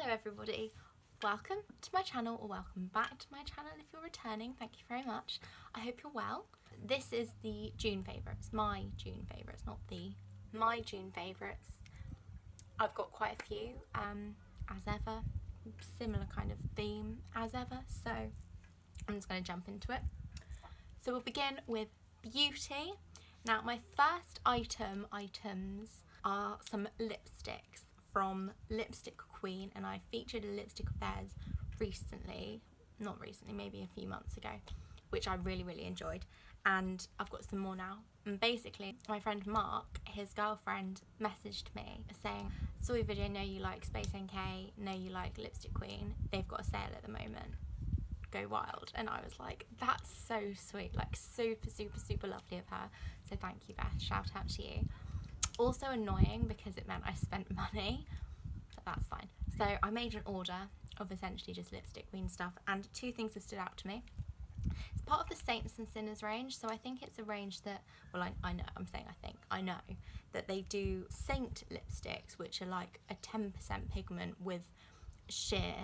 Hello everybody, welcome to my channel, or welcome back to my channel if you're returning. Thank you very much. I hope you're well. This is the June favourites, my June favourites, not the, my June favourites. I've got quite a few, as ever, similar kind of theme as ever, so I'm just going to jump into it. So we'll begin with beauty. Now my first items are some lipsticks from Lipstick Queen, and I featured a lipstick of theirs recently, not recently, maybe a few months ago, which I really enjoyed, and I've got some more now. And basically my friend Mark, his girlfriend, messaged me saying, saw your video, know you like Space NK, know you like Lipstick Queen, they've got a sale at the moment, go wild. And I was like, that's so sweet, like super lovely of her, so thank you Beth, shout out to you. Also annoying because it meant I spent money, but that's fine. So I made an order of essentially just Lipstick Queen stuff, and two things have stood out to me. It's part of the Saints and Sinners range, so I think it's a range that, well, I know that they do Saint lipsticks, which are like a 10% pigment with sheer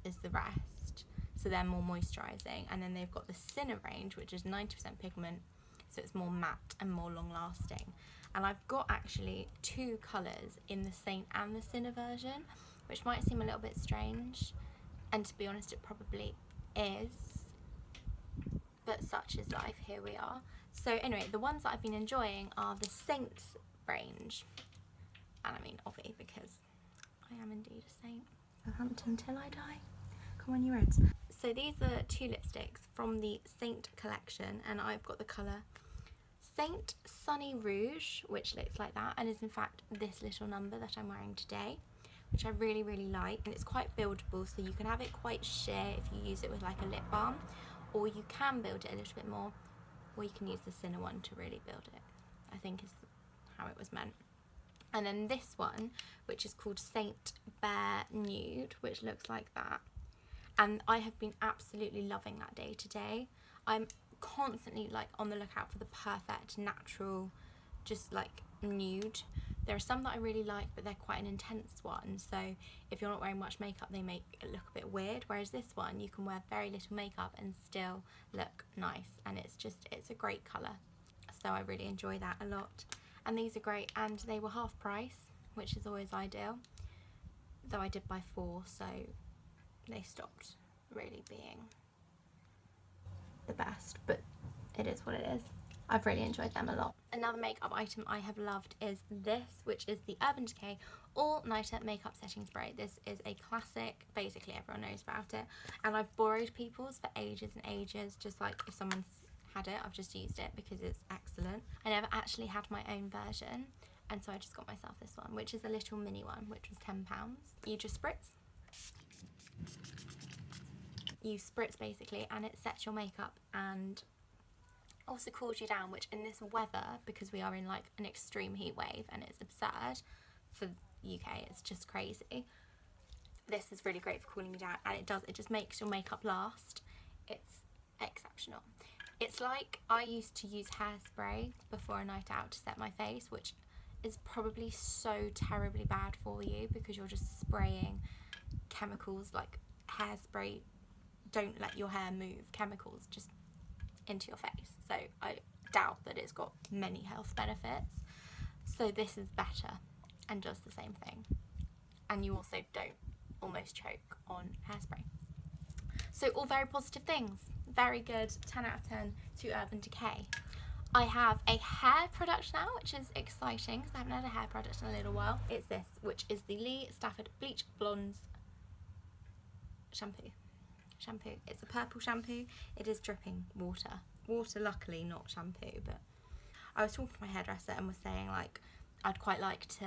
as the rest, so they're more moisturising, and then they've got the Sinner range, which is 90% pigment, so it's more matte and more long lasting. And I've got actually two colours in the Saint and the Sinner version, which might seem a little bit strange, and to be honest it probably is, but such is life, here we are. So anyway, the ones that I've been enjoying are the Saints range, and I mean obviously because I am indeed a saint, Southampton till I die, come on you Reds. So these are two lipsticks from the Saint collection, and I've got the colour Saint Sunny Rouge, which looks like that, and is in fact this little number that I'm wearing today, which I really like, and it's quite buildable, so you can have it quite sheer if you use it with like a lip balm, or you can build it a little bit more, or you can use the Sinner one to really build it, I think is how it was meant. And then this one, which is called Saint Bare Nude, which looks like that, and I have been absolutely loving that day to day. I'm constantly like on the lookout for the perfect natural, just like nude. There are some that I really like, but they're quite an intense one, so if you're not wearing much makeup they make it look a bit weird, whereas this one you can wear very little makeup and still look nice, and it's a great colour, so I really enjoy that a lot. And these are great, and they were half price, which is always ideal, though I did buy 4, so they stopped really being the best, but it is what it is. I've really enjoyed them a lot. Another makeup item I have loved is this, which is the Urban Decay All Nighter Makeup Setting Spray. This is a classic, basically everyone knows about it, and I've borrowed people's for ages and ages, just like if someone's had it, I've just used it because it's excellent. I never actually had my own version, and so I just got myself this one, which is a little mini one, which was £10. You just spritz. You spritz basically, and it sets your makeup and also cools you down, which in this weather, because we are in like an extreme heat wave and it's absurd for UK, it's just crazy, this is really great for cooling you down, and it just makes your makeup last. It's exceptional. It's like, I used to use hairspray before a night out to set my face, which is probably so terribly bad for you because you're just spraying chemicals, like hairspray don't let your hair move chemicals just into your face, so I doubt that it's got many health benefits. So this is better and does the same thing, and you also don't almost choke on hairspray. So all very positive things, very good, 10 out of 10 to Urban Decay. I have a hair product now, which is exciting because I haven't had a hair product in a little while. It's this, which is the Lee Stafford Bleach Blondes shampoo. It's a purple shampoo. It is dripping water, luckily not shampoo, but I was talking to my hairdresser and was saying like I'd quite like to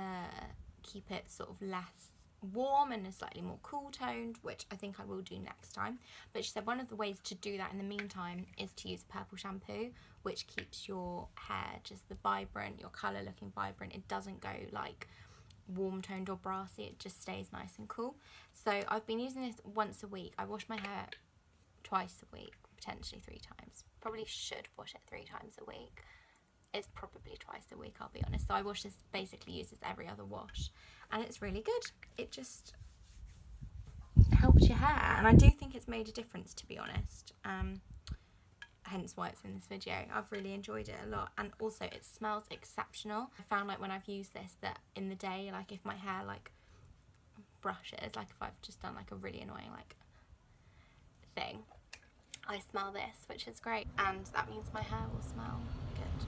keep it sort of less warm and a slightly more cool toned, which I think I will do next time. But she said one of the ways to do that in the meantime is to use a purple shampoo, which keeps your hair just the vibrant, your colour looking vibrant. It doesn't go like warm toned or brassy, it just stays nice and cool. So I've been using this once a week. I wash my hair twice a week, potentially 3 times. Probably should wash it 3 times a week. It's probably twice a week, I'll be honest. So I wash this, basically use this every other wash, and it's really good. It just helps your hair, and I do think it's made a difference, to be honest. Hence why it's in this video. I've really enjoyed it a lot, and also it smells exceptional. I found like when I've used this that in the day, like if my hair like brushes, like if I've just done like a really annoying like thing, I smell this, which is great, and that means my hair will smell good.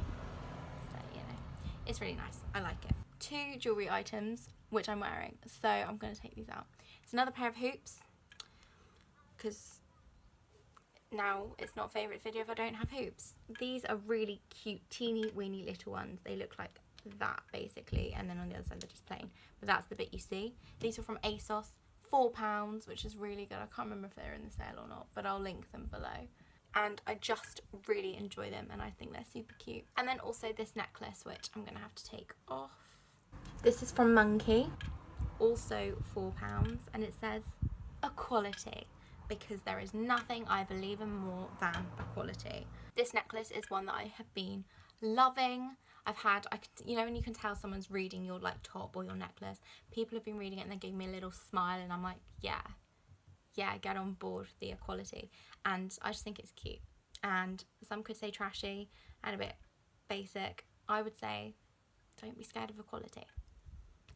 So, you know, it's really nice. I like it. 2 jewellery items which I'm wearing, so I'm going to take these out. It's another pair of hoops, because now it's not a favourite video if I don't have hoops. These are really cute, teeny weeny little ones. They look like that basically, and then on the other side they're just plain, but that's the bit you see. These are from ASOS, £4, which is really good. I can't remember if they're in the sale or not, but I'll link them below. And I just really enjoy them, and I think they're super cute. And then also this necklace, which I'm gonna have to take off. This is from Monkey, also £4, and it says equality, because there is nothing I believe in more than equality. This necklace is one that I have been loving. You know when you can tell someone's reading your like top or your necklace, people have been reading it and they gave me a little smile, and I'm like, yeah, get on board with the equality. And I just think it's cute, and some could say trashy and a bit basic. I would say don't be scared of equality.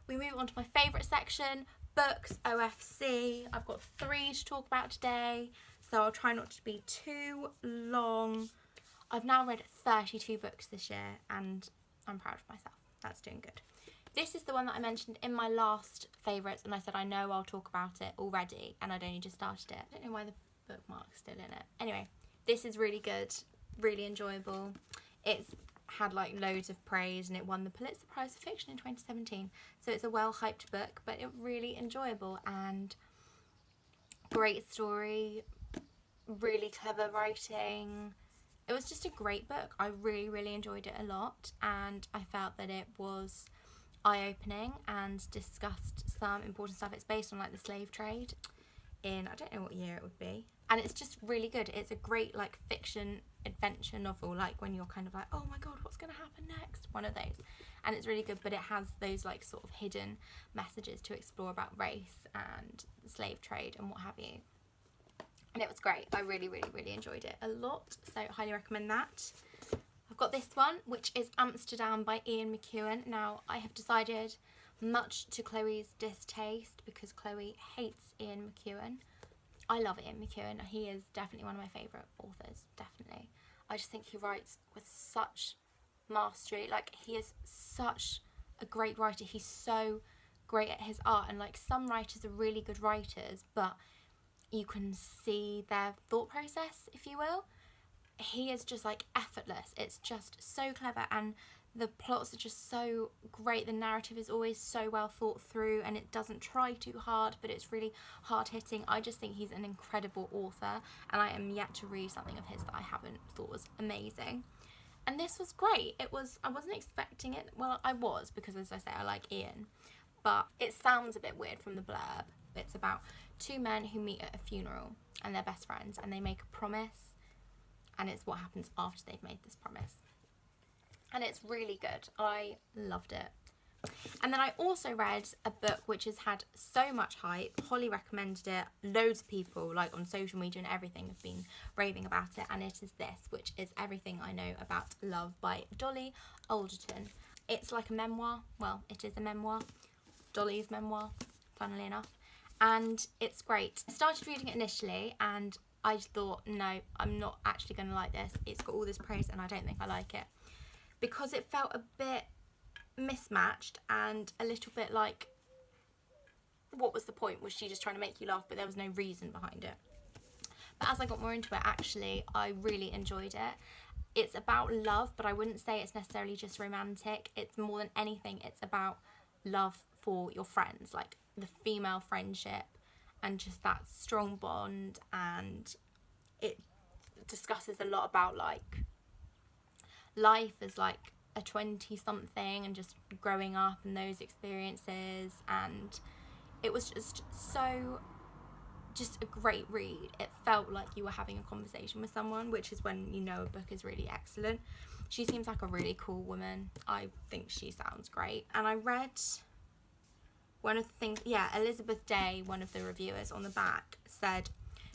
We move on to my favourite section, books, OFC. I've got 3 to talk about today, so I'll try not to be too long. I've now read 32 books this year, and I'm proud of myself. That's doing good. This is the one that I mentioned in my last favourites, and I said I know I'll talk about it already, and I'd only just started it. I don't know why the bookmark's still in it. Anyway, this is really good, really enjoyable. It's had like loads of praise, and it won the Pulitzer Prize for Fiction in 2017. So it's a well-hyped book, but it's really enjoyable and great story, really clever writing. It was just a great book. I really enjoyed it a lot, and I felt that it was eye-opening and discussed some important stuff. It's based on like the slave trade in, I don't know what year it would be, and it's just really good. It's a great like fiction adventure novel, like when you're kind of like, oh my god, what's going to happen next, one of those. And it's really good, but it has those like sort of hidden messages to explore about race and the slave trade and what have you. And it was great. I really enjoyed it a lot, so highly recommend that. I've got this one, which is Amsterdam by Ian Mcewan. Now, I have decided, much to Chloe's distaste, because Chloe hates Ian Mcewan. I love Ian Mcewan. He is definitely one of my favourite authors, definitely. I just think he writes with such mastery. Like, he is such a great writer. He's so great at his art, and like some writers are really good writers, but you can see their thought process, if you will. He is just like effortless. It's just so clever, and the plots are just so great. The narrative is always so well thought through, and it doesn't try too hard, but it's really hard hitting. I just think he's an incredible author, and I am yet to read something of his that I haven't thought was amazing. And this was great. I wasn't expecting it. Well, I was, because as I say, I like Ian, but it sounds a bit weird from the blurb. It's about 2 men who meet at a funeral, and they're best friends, and they make a promise, and it's what happens after they've made this promise. And it's really good. I loved it. And then I also read a book which has had so much hype. Holly recommended it. Loads of people, like on social media and everything, have been raving about it, and it is this, which is Everything I Know About Love by Dolly Alderton. It's like a memoir. Well, it is a memoir. Dolly's memoir, funnily enough. And it's great. I started reading it initially, and I just thought, no, I'm not actually going to like this. It's got all this praise, and I don't think I like it. Because it felt a bit mismatched and a little bit like, what was the point? Was she just trying to make you laugh, but there was no reason behind it? But as I got more into it, actually, I really enjoyed it. It's about love, but I wouldn't say it's necessarily just romantic. It's more than anything, it's about love for your friends, like the female friendship, and just that strong bond. And it discusses a lot about like life as like a 20-something and just growing up and those experiences, and it was just a great read. It felt like you were having a conversation with someone, which is when you know a book is really excellent. She seems like a really cool woman. I think she sounds great. And I read one of the things, yeah, Elizabeth Day, one of the reviewers on the back, said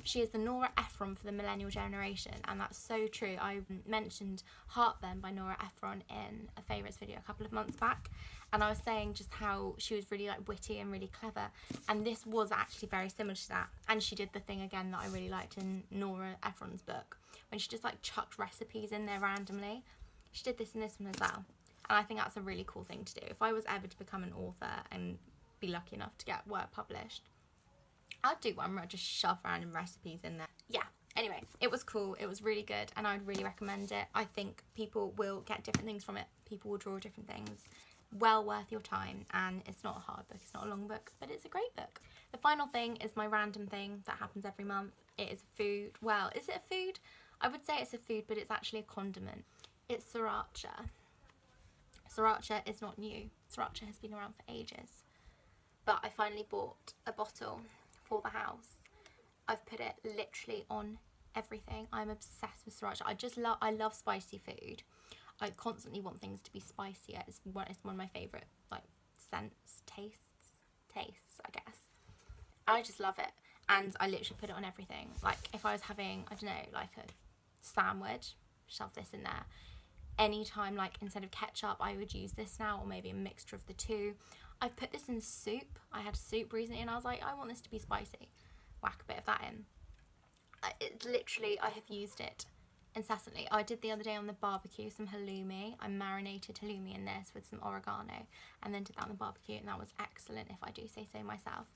she is the Nora Ephron for the millennial generation, and that's so true. I mentioned Heartburn by Nora Ephron in a favourites video a couple of months back, and I was saying just how she was really like witty and really clever, and this was actually very similar to that. And she did the thing again that I really liked in Nora Ephron's book, when she just like chucked recipes in there randomly. She did this in this one as well, and I think that's a really cool thing to do. If I was ever to become an author and be lucky enough to get work published, I'd do one where I just shove random recipes in there. Yeah, anyway, it was cool, it was really good, and I'd really recommend it. I think people will get different things from it. People will draw different things. Well worth your time, and it's not a hard book, it's not a long book, but it's a great book. The final thing is my random thing that happens every month. It is food. Well, is it a food? I would say it's a food, but it's actually a condiment. It's sriracha. Sriracha is not new. Sriracha has been around for ages. But I finally bought a bottle for the house. I've put it literally on everything. I'm obsessed with sriracha. I love spicy food. I constantly want things to be spicier. It's one of my favourite like scents, tastes, I guess. I just love it, and I literally put it on everything. Like if I was having, I don't know, like a sandwich, shove this in there. Anytime, like instead of ketchup, I would use this now, or maybe a mixture of the two. I've put this in soup. I had soup recently and I was like, I want this to be spicy. Whack a bit of that in. It's literally, I have used it incessantly. I did the other day on the barbecue some halloumi. I marinated halloumi in this with some oregano and then did that on the barbecue, and that was excellent, if I do say so myself.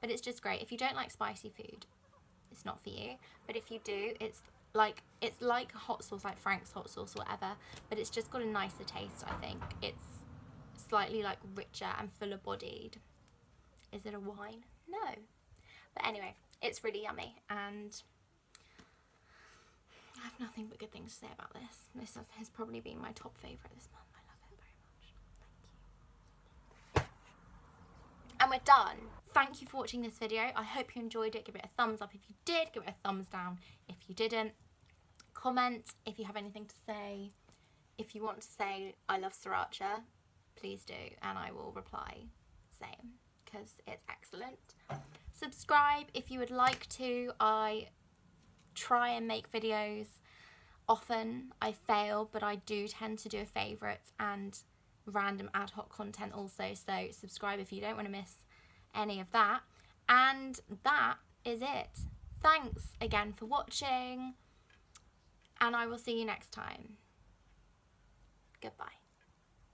But it's just great. If you don't like spicy food, it's not for you. But if you do, it's like hot sauce, like Frank's hot sauce or whatever, but it's just got a nicer taste, I think. It's slightly like richer and fuller bodied. Is it a wine? No. But anyway, it's really yummy, and I have nothing but good things to say about this. This has probably been my top favourite this month. I love it very much. Thank you. And we're done. Thank you for watching this video. I hope you enjoyed it. Give it a thumbs up if you did. Give it a thumbs down if you didn't. Comment if you have anything to say. If you want to say I love sriracha, please do, and I will reply same, because it's excellent. Subscribe if you would like to. I try and make videos often. I fail, but I do tend to do a favourites and random ad hoc content also, so subscribe if you don't want to miss any of that. And that is it. Thanks again for watching, and I will see you next time. Goodbye.